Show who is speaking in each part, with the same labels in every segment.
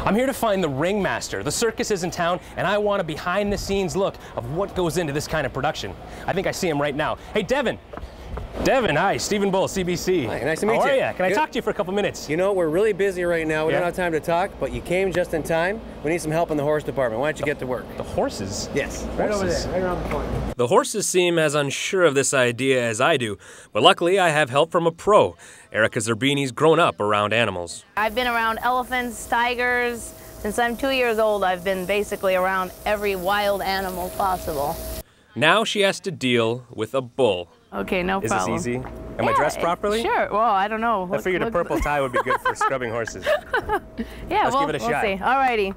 Speaker 1: I'm here to find the ringmaster. The circus is in town, and I want a behind-the-scenes look of what goes into this kind of production. I think I see him right now. Hey, Devin. Devin, hi, Stephen Bull, CBC.
Speaker 2: Hi, nice to meet you.
Speaker 1: How are you? Can I talk to you for a couple minutes?
Speaker 2: You know, we're really busy right now. We don't have time to talk, but you came just in time. We need some help in the horse department. Why don't you get to work?
Speaker 1: The horses?
Speaker 2: Yes, right over there, right around the corner.
Speaker 3: The horses seem as unsure of this idea as I do, but luckily I have help from a pro. Erica Zerbini's grown up around animals.
Speaker 4: I've been around elephants, tigers. Since I'm 2 years old, I've been basically around every wild animal possible.
Speaker 3: Now she has to deal with a bull.
Speaker 4: Okay, no problem.
Speaker 1: Is this easy? Am I dressed properly?
Speaker 4: Sure. Well, I don't know.
Speaker 1: I figured a purple tie would be good for scrubbing horses.
Speaker 4: Yeah,
Speaker 1: Let's give it a shot.
Speaker 4: We'll see. All righty.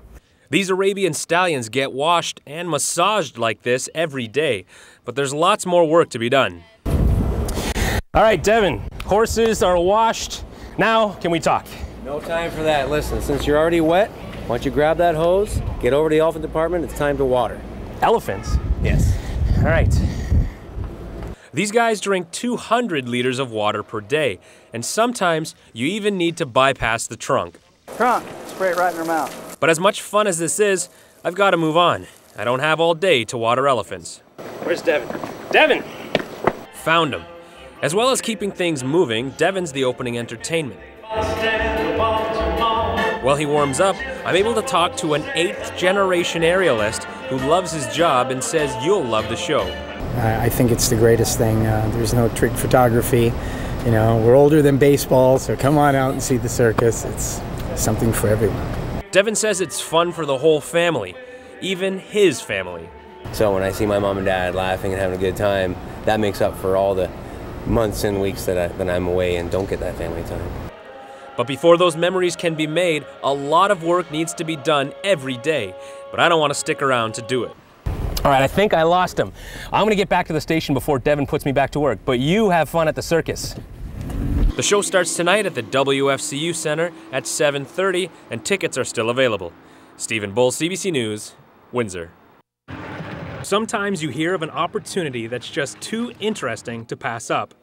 Speaker 3: These Arabian stallions get washed and massaged like this every day, but there's lots more work to be done.
Speaker 1: All right, Devin, horses are washed. Now, can we talk?
Speaker 2: No time for that. Listen, since you're already wet, why don't you grab that hose, get over to the elephant department, it's time to water.
Speaker 1: Elephants?
Speaker 2: Yes.
Speaker 1: All right.
Speaker 3: These guys drink 200 liters of water per day, and sometimes you even need to bypass the trunk.
Speaker 5: Trunk, spray it right in their mouth.
Speaker 3: But as much fun as this is, I've got to move on. I don't have all day to water elephants.
Speaker 1: Where's Devin? Devin!
Speaker 3: Found him. As well as keeping things moving, Devin's the opening entertainment. While he warms up, I'm able to talk to an 8th-generation aerialist who loves his job and says you'll love the show.
Speaker 6: I think it's the greatest thing. There's no trick photography. You know, we're older than baseball, so come on out and see the circus. It's something for everyone.
Speaker 3: Devin says it's fun for the whole family, even his family.
Speaker 2: So when I see my mom and dad laughing and having a good time, that makes up for all the months and weeks that I'm away and don't get that family time.
Speaker 3: But before those memories can be made, a lot of work needs to be done every day. But I don't want to stick around to do it.
Speaker 1: All right, I think I lost him. I'm going to get back to the station before Devin puts me back to work, but you have fun at the circus.
Speaker 3: The show starts tonight at the WFCU Center at 7:30, and tickets are still available. Stephen Bull, CBC News, Windsor. Sometimes you hear of an opportunity that's just too interesting to pass up.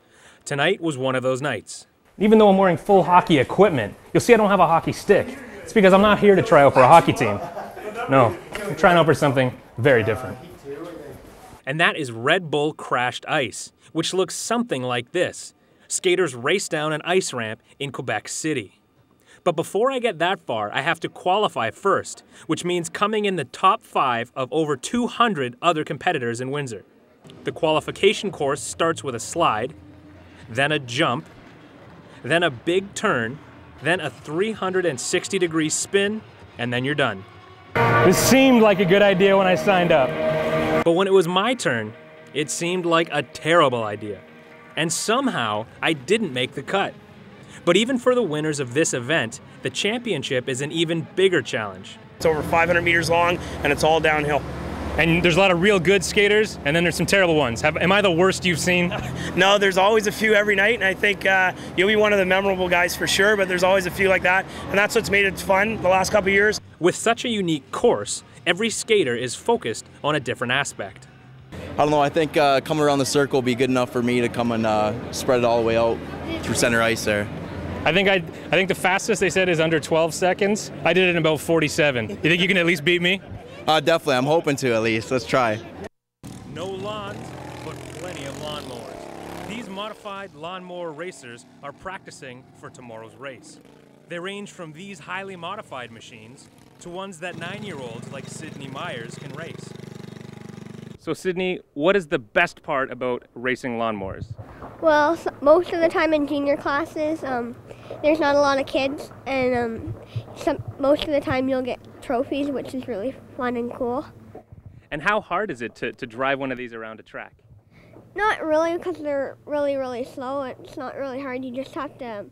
Speaker 3: Tonight was one of those nights.
Speaker 1: Even though I'm wearing full hockey equipment, you'll see I don't have a hockey stick. It's because I'm not here to try out for a hockey team. No, I'm trying out for something very different.
Speaker 3: And that is Red Bull Crashed Ice, which looks something like this. Skaters race down an ice ramp in Quebec City. But before I get that far, I have to qualify first, which means coming in the top 5 of over 200 other competitors in Windsor. The qualification course starts with a slide, then a jump, then a big turn, then a 360-degree spin, and then you're done.
Speaker 1: This seemed like a good idea when I signed up.
Speaker 3: But when it was my turn, it seemed like a terrible idea. And somehow, I didn't make the cut. But even for the winners of this event, the championship is an even bigger challenge.
Speaker 7: It's over 500 meters long, and it's all downhill.
Speaker 1: And there's a lot of real good skaters, and then there's some terrible ones. Am I the worst you've seen?
Speaker 7: No, there's always a few every night, and I think you'll be one of the memorable guys for sure, but there's always a few like that, and that's what's made it fun the last couple of years.
Speaker 3: With such a unique course, every skater is focused on a different aspect.
Speaker 8: I don't know, I think coming around the circle will be good enough for me to come and spread it all the way out through center ice there.
Speaker 1: I think the fastest they said is under 12 seconds. I did it in about 47. You think you can at least beat me?
Speaker 8: Definitely, I'm hoping to at least. Let's try.
Speaker 3: No lawns, but plenty of lawnmowers. These modified lawnmower racers are practicing for tomorrow's race. They range from these highly modified machines to ones that 9-year-olds like Sydney Myers can race.
Speaker 1: So Sydney, what is the best part about racing lawnmowers?
Speaker 9: Well, most of the time in junior classes, there's not a lot of kids, and most of the time you'll get trophies, which is really fun and cool.
Speaker 1: And how hard is it to drive one of these around a track?
Speaker 9: Not really, because they're really, really slow. It's not really hard. You just have to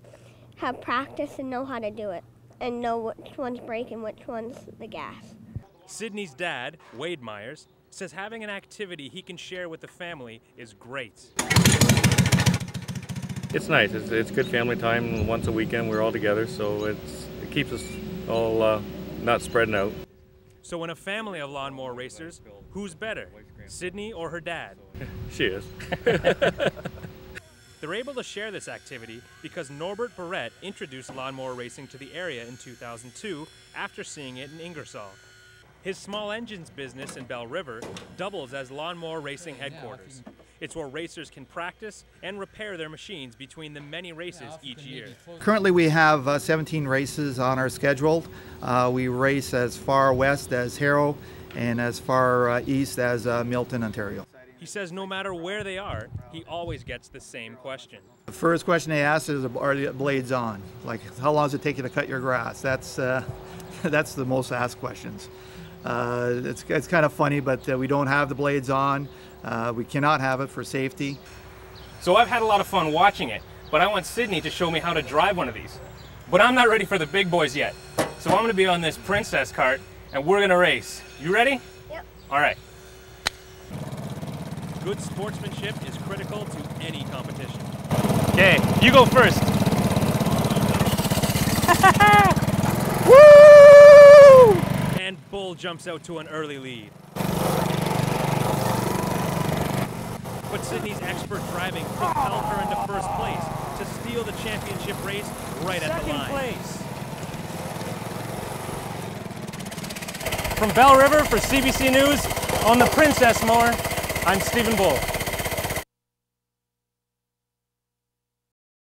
Speaker 9: have practice and know how to do it, and know which one's brake and which one's the gas.
Speaker 3: Sydney's dad, Wade Myers, says having an activity he can share with the family is great.
Speaker 10: It's nice. It's good family time. Once a weekend we're all together, so it keeps us all not spreading out.
Speaker 3: So in a family of lawnmower racers, who's better, Sydney or her dad?
Speaker 10: She is.
Speaker 3: They're able to share this activity because Norbert Barrett introduced lawnmower racing to the area in 2002 after seeing it in Ingersoll. His small engines business in Belle River doubles as lawnmower racing headquarters. It's where racers can practice and repair their machines between the many races each year.
Speaker 11: Currently we have 17 races on our schedule. We race as far west as Harrow and as far east as Milton, Ontario.
Speaker 3: He says no matter where they are, he always gets the same question.
Speaker 11: The first question they ask is, are the blades on? Like, how long does it take you to cut your grass? That's the most asked questions. It's kind of funny, but we don't have the blades on. We cannot have it for safety.
Speaker 1: So I've had a lot of fun watching it, but I want Sydney to show me how to drive one of these. But I'm not ready for the big boys yet. So I'm gonna be on this Princess cart and we're gonna race. You ready?
Speaker 9: Yep.
Speaker 1: All right.
Speaker 3: Good sportsmanship is critical to any competition.
Speaker 1: Okay, you go first.
Speaker 3: Woo! And Bull jumps out to an early lead. But Sydney's expert driving propelled her into first place to steal the championship race right at the line.
Speaker 1: Second place. From Belle River for CBC News on the Princess mower, I'm Stephen Bull.